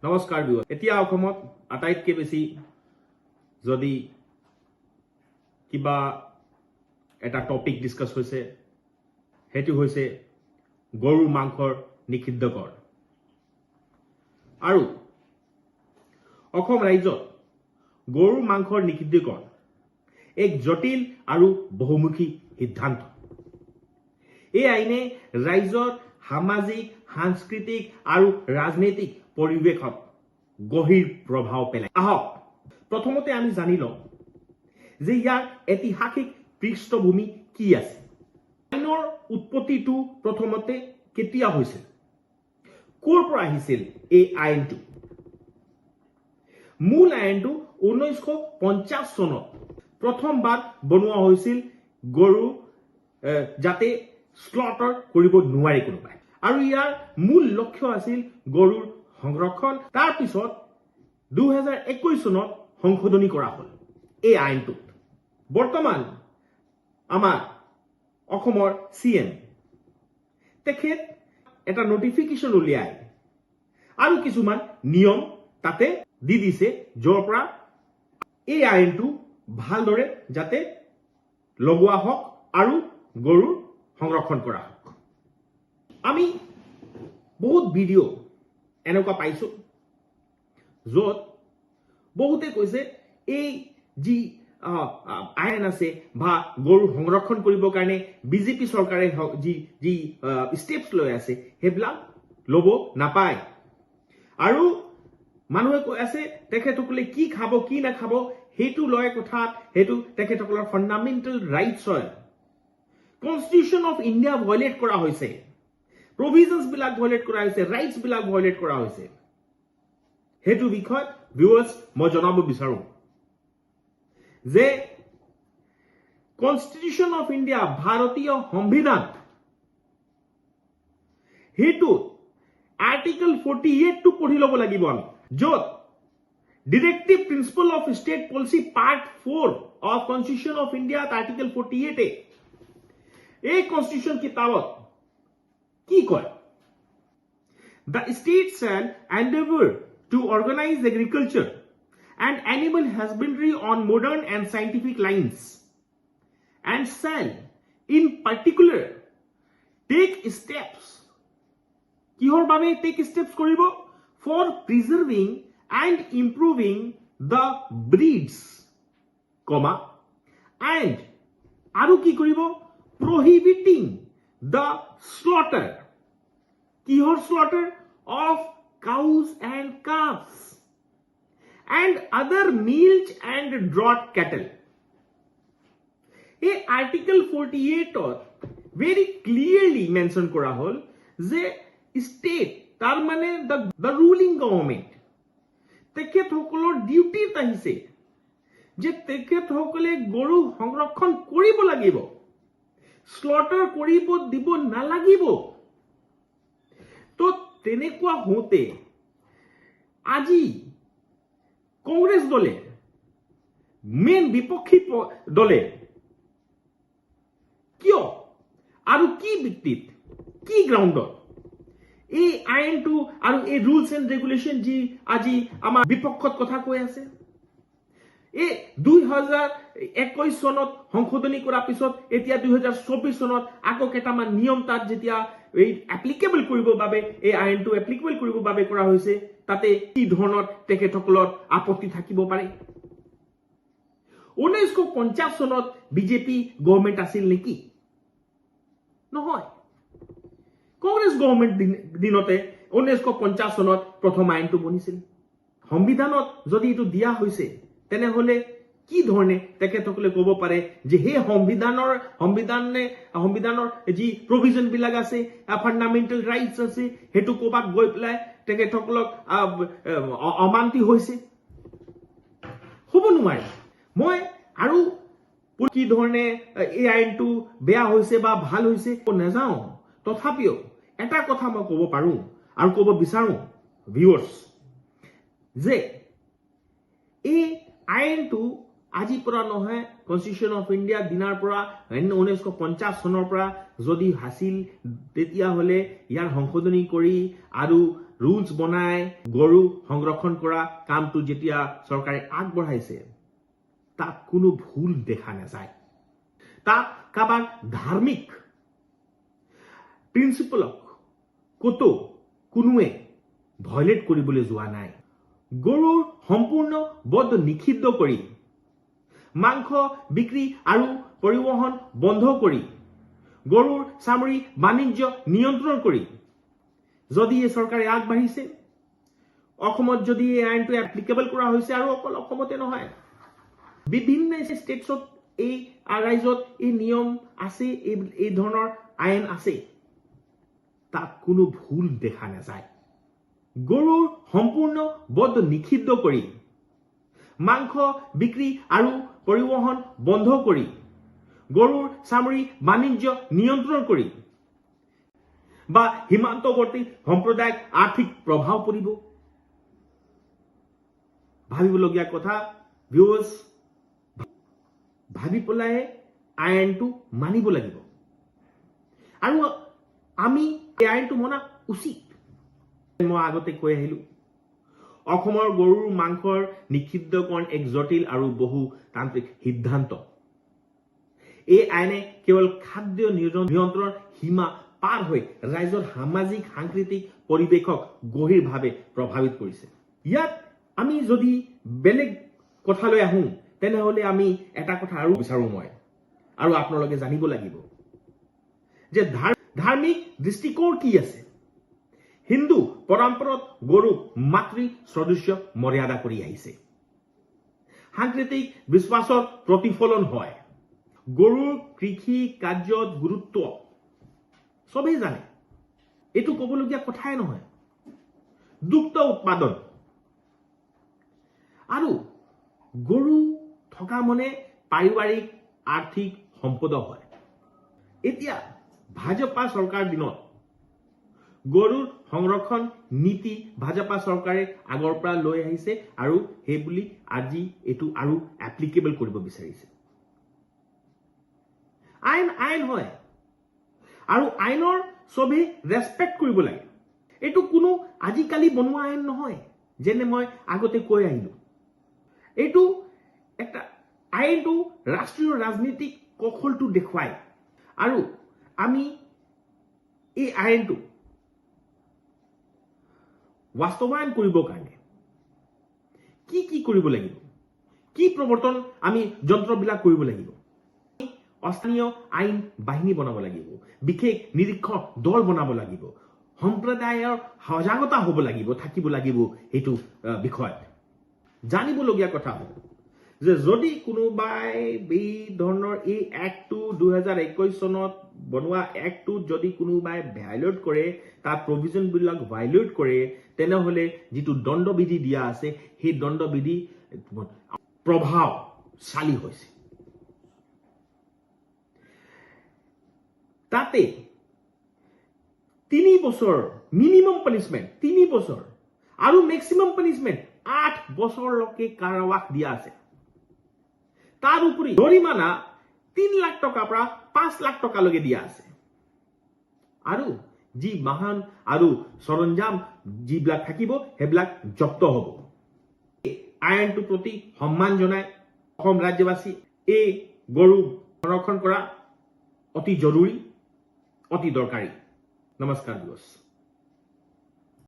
নমস্কাৰ বিও এতিয়া অসমত আটাইতকৈ বেছি যদি কিবা এটা টপিক ডিসকাস হৈছে হেতু হৈছে গৰুৰ মাংসৰ নিষিদ্ধকৰ আৰু অসম ৰাজ্যত গৰুৰ মাংসৰ নিষিদ্ধকৰ এক জটিল আৰু বহুমুখী সিদ্ধান্ত এই আইনে ৰাজ্যৰ সামাজিক সাংস্কৃতিক আৰু ৰাজনৈতিক পৰিৱেশত গভীৰ প্ৰভাৱ পেলায় আহক প্ৰথমতে আমি জানি লওঁ যে ইয়াৰ ঐতিহাসিক পৃষ্ঠভূমি কি আছে আইনৰ উৎপত্তিটো প্ৰথমতে কেতিয়া হৈছিল ক'ৰ পৰা আহিছিল এই আইনটো মূল আইনটো 1950 চনত প্ৰথমবাৰ বনোৱা হৈছিল গৰু যাতে স্লটাৰ কৰিব নোৱাৰে কোনোবাই আৰু ইয়াৰ মূল লক্ষ্য আছিল গৰুৰ সংৰক্ষণ তাৰ পিছত 2021 চনত সংশোধনী কৰা হ'ল এই আইনটো বৰ্তমান আমাৰ অসমৰ সিএম তেখেত এটা নোটিফিকেশন উলিয়াই আৰু কিছুমান নিয়ম তাতে দি দিছে যৰ পৰা এই আইনটো ভালদৰে যাতে লগোৱা হওক আৰু গৰুৰ সংৰক্ষণ কৰা হওক আমি বহুত ভিডিঅ' এনেকুৱা পাইছো য'ত বহুতে কৈছে এই যি আইন আছে বা গৰু সংৰক্ষণ কৰিবৰ কাৰণে বিজেপি চৰকাৰে যি ষ্টেপছ লৈ আছে সেইবিলাক ল'ব নাপায় আৰু মানুহে কৈ আছে তেখেতসকলে কি খাব কি নাখাব সেইটো লয় কথা সেইটো তেখেতসকলৰ ফাণ্ডামেণ্টেল ৰাইটছ হয় কনষ্টিটিউশ্যন অফ ইণ্ডিয়া ভায়োলেট কৰা হৈছে প্ৰভিজনছ বিলাক ভায়োলেট কৰা হৈছে ৰাইটছ বিলাক ভায়োলেট কৰা হৈছে হেতু বিষয়ত ভিউৱাৰ্ছ মই জনাব বিচাৰো যে কনষ্টিটিউশ্যন অফ ইণ্ডিয়া ভাৰতীয় সংবিধান হেতু আৰ্টিকল 48 টো পঢ়ি ল'ব লাগিব আমি য'ত directive principle of state policy part 4 of constitution of India article 48 এই কনষ্টিটিউশ্যন কিতাবত কি কয় the state shall endeavor to organize agriculture and animal husbandry on modern and scientific lines and shall in particular take steps kihor babe take steps koribo for preserving and improving the breeds comma and aru ki koribo prohibiting the slaughter kihor slaughter of cows and calves and other milch and draught cattle a article 48 or very clearly mention kora hol je state tar mane the ruling government tekhet hokolor duty tahise je tekhet hokole goru সংৰক্ষণ কৰিব লাগিব slaughter কৰিব দিব নালাগিব তো তেনেকুৱা হতে আজি কংগ্ৰেছ দলে মেইন বিপক্ষী দলে কিয় আৰু কি ভিত্তিত কি গ্ৰাউণ্ডত এই আইনটো আৰু এই ৰুলছ এণ্ড ৰেগুলেশ্যন যি আজি আমাৰ বিপক্ষত কথা কৈ আছে এই 2021 চনত সংশোধনী কৰাৰ পিছত এতিয়া 2024 চনত আকৌ কেইটামান নিয়ম তাত যেতিয়া এই এপ্লিকেবল কৰিবৰ বাবে এই আইনটো এপ্লিকেবল কৰিবৰ বাবে কৰা হৈছে তাতে কি ধৰণৰ তেখেতসকলৰ আপত্তি থাকিব পাৰে 1950 চনত বিজেপি গভৰ্ণমেণ্ট আছিল নেকি নহয় কংগ্ৰেছ গভৰ্ণমেণ্ট দিনতে 1950 চনত প্ৰথম আইনটো বনিছিল সংবিধানত যদি এটো দিয়া হৈছে তেনেহলে কি ধৰণে তেখেতসকলে ক'ব পাৰে যে হে সংবিধানৰ যি প্ৰভিজন বিলাক আছে ফাণ্ডামেণ্টেল ৰাইটছ আছে হেতু ক'বাত গৈ পেলাই তেখেতসকলক অমান্তি হৈছে হ'ব নোৱাৰে মই আৰু কি ধৰণে এই আইনটো বেয়া হৈছে বা ভাল হৈছে নাজানো তথাপিও এটা কথা মই ক'ব পাৰো আৰু ক'ব বিচাৰো ভিউৱাৰ্ছ যে এই আইনটো আজি পৰা নহয় কনষ্টিটিউশ্যন অফ ইণ্ডিয়া দিনাৰ পৰা 1950 চনৰ পৰা যদি হাসিল তেতিয়া হলে ইয়াৰ সংশোধনী কৰি আৰু ৰুলছ বনাই গৰু সংৰক্ষণ কৰা কামটো যেতিয়া চৰকাৰে আগবঢ়াইছে তাত কোনো ভুল দেখা নাযায় তাত কাবাৰ ধাৰ্মিক প্ৰিন্সিপলক কতো কোনোৱে ভায়োলেট কৰিবলৈ যোৱা নাই গৰুৰ সম্পূৰ্ণ বধ নিষিদ্ধ কৰি মাংস বিক্ৰী আৰু পৰিবহন বন্ধ কৰি গৰুৰ চামৰি বাণিজ্য নিয়ন্ত্ৰণ কৰি যদি এই চৰকাৰে আগবাঢ়িছে অসমত যদি এই আইনটো এপ্লিকেবল কৰা হৈছে আৰু অকল অসমতে নহয় বিভিন্ন ষ্টেটছত এই ৰাজ্যত এই নিয়ম আছে এই ধৰণৰ আইন আছে তাত কোনো ভুল দেখা নাযায় গৰুৰ সম্পূৰ্ণ বধ নিষিদ্ধ কৰি মাংস বিক্ৰী আৰু পৰিবহন বন্ধ কৰি গৰুৰ চামৰি বাণিজ্য নিয়ন্ত্ৰণ কৰি বা সীমান্তৱৰ্তী সম্প্ৰদায়ক আৰ্থিক প্ৰভাৱ পৰিব ভাবিবলগীয়া কথা ভিউৱাৰ্ছ ভাবি পেলাই আইনটো মানিব লাগিব আৰু আমি এই আইনটো মনা উচিত মই আগতে কৈ আহিলো অসমৰ গৰুৰ মাংসৰ নিষিদ্ধকৰণ এক জটিল আৰু বহুতান্ত্ৰিক সিদ্ধান্ত এই আইনে কেৱল খাদ্য নিয়ন্ত্ৰণ সীমা পাৰ হৈ ৰাজ্যৰ সামাজিক সাংস্কৃতিক পৰিৱেশক গভীৰভাৱে প্ৰভাৱিত কৰিছে ইয়াত আমি যদি বেলেগ কথালৈ আহোঁ তেনেহলে আমি এটা কথা আৰু বিচাৰো মই আৰু আপোনালোকে জানিব লাগিব যে ধাৰ্মিক দৃষ্টিকোণ কি আছে হিন্দু পৰম্পৰাত গৰুক মাতৃ সদৃশ্য মৰ্যাদা কৰি আহিছে সাংস্কৃতিক বিশ্বাসৰ প্ৰতিফলন হয় গৰুৰ কৃষি কাৰ্যত গুৰুত্ব সবেই জানে এইটো ক'বলগীয়া কথাই নহয় দুগ্ধ উৎপাদন আৰু গৰু থকা মানে পাৰিবাৰিক আৰ্থিক সম্পদ হয় এতিয়া ভাজপা চৰকাৰ দিনত গৰুৰ সংৰক্ষণ নীতি ভাজপা চৰকাৰে আগৰ পৰা লৈ আহিছে আৰু সেই বুলি আজি এইটো আৰু এপ্লিকেবল কৰিব বিচাৰিছে আইন হয় আৰু আইনৰ সবে ৰেসপেক্ট কৰিব লাগে এইটো কোনো আজিকালি বনোৱা আইন নহয় যেনে মই আগতে কৈ আহিলো এইটো একটা আইনটো ৰাষ্ট্ৰীয় ৰাজনীতিক কৌশলটো দেখুৱায় আৰু আমি এই আইনটো বাস্তৱায়ন কৰিবৰ কাৰণে কি কৰিব লাগিব কি প্ৰৱৰ্তন আমি যন্ত্ৰবিলাক কৰিব লাগিব স্থানীয় আইন বাহিনী বনাব লাগিব বিশেষ নিৰীক্ষক দল বনাব লাগিব সম্প্ৰদায়ৰ সজাগতা হ'ব লাগিব থাকিব লাগিব এইটো বিষয়ত জানিবলগীয়া কথা হ'ব যে যদি কোনোবাই এই ধৰণৰ এই এক্টটো 2021 চনত বনোৱা এক্টটো যদি কোনোবাই ভায়োলেট কৰে তাৰ প্ৰভিজনবিলাক ভায়োলেট কৰে তেনেহলে যিটো দণ্ডবিধি দিয়া আছে সেই দণ্ডবিধি প্ৰভাৱশালী হৈছে তাতে 3 বছৰ মিনিমাম পানিশমেন্ট 3 বছৰ আৰু ম্যাক্সিমাম পানিশমেন্ট 8 বছৰলৈকে কাৰাবাস দিয়া আছে তাৰ উপৰি জৰিমনা 3 লাখ টকাৰ পৰা 5 লাখ টকালৈকে দিয়া আছে আৰু যি বাহন আৰু সৰঞ্জাম যিবিলাক থাকিব সেইবিলাক জব্দ হ'ব আইনটোৰ প্ৰতি সন্মান জনাই অসম ৰাজ্যবাসী এই গৰু সংৰক্ষণ কৰা অতি জৰুৰী অতি দৰকাৰী নমস্কাৰ দিৱস